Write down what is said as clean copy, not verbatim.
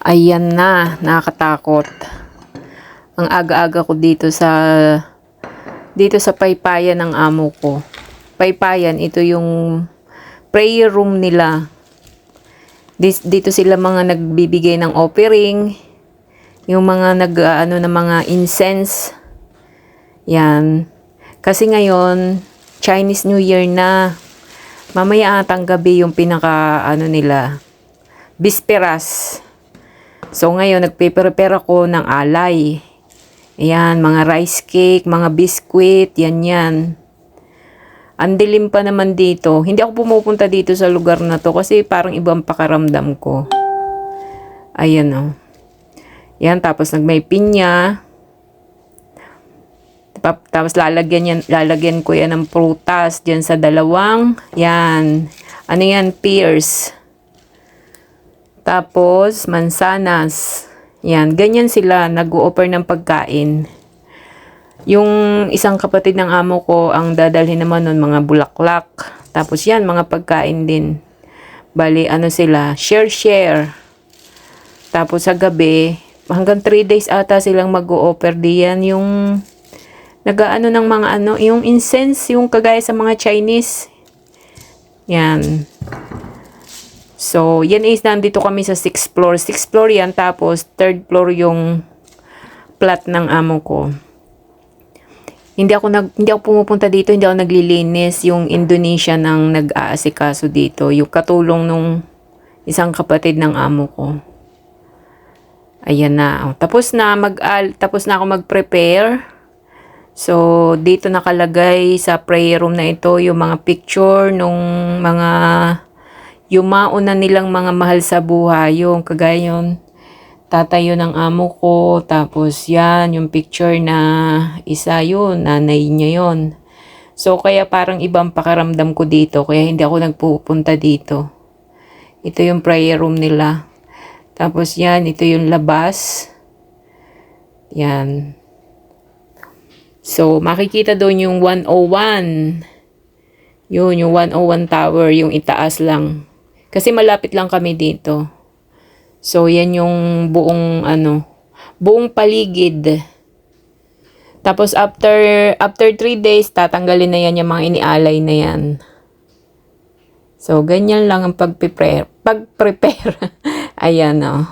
Ayan na, nakakatakot. Ang aga-aga ko dito sa paypayan ng amo ko. Paypayan, ito yung prayer room nila. Dito sila mga nagbibigay ng offering, yung mga ng mga incense. Yan. Kasi ngayon, Chinese New Year na. Mamaya atang gabi yung nila, bisperas. So ngayon, nagpe-prepare ako ng alay. Ayan, mga rice cake, mga biskwit, yan. Ang dilim pa naman dito. Hindi ako pumupunta dito sa lugar na to kasi parang ibang pakaramdam ko. Ayan o. Yan, tapos may pinya. Tapos lalagyan ko yan ng prutas dyan sa dalawang. Yan. Ano yan? Pears. Tapos, mansanas. Yan, ganyan sila nag-o-offer ng pagkain. Yung isang kapatid ng amo ko, ang dadalhin naman nun, mga bulaklak. Tapos yan, mga pagkain din. Bali, sila, share. Tapos sa gabi, hanggang 3 days ata silang mag-o-offer diyan yung ng mga yung incense, yung kagaya sa mga Chinese. Yan. So, yan is nandito kami sa 6th floor. 6th floor yan, tapos 3rd floor yung flat ng amo ko. Hindi ako pumupunta dito, hindi ako naglilinis. Yung Indonesia nang nag-aasikaso dito. Yung katulong nung isang kapatid ng amo ko. Ayan na. Tapos na ako mag-prepare. So, dito nakalagay sa prayer room na ito yung mga picture nung mga yung mauna nilang mga mahal sa buhay, yung kagaya yun, tatay yun ng amo ko, tapos yan, yung picture na isa yun, nanay niya yun. So, kaya parang ibang pakaramdam ko dito, kaya hindi ako nagpupunta dito. Ito yung prayer room nila. Tapos yan, ito yung labas. Yan. So, makikita doon yung 101. Yun, yung 101 tower, yung itaas lang. Kasi malapit lang kami dito. So, yan yung buong paligid. Tapos, after 3 days, tatanggalin na yan yung mga inialay na yan. So, ganyan lang ang pag-prepare. Ayan, o.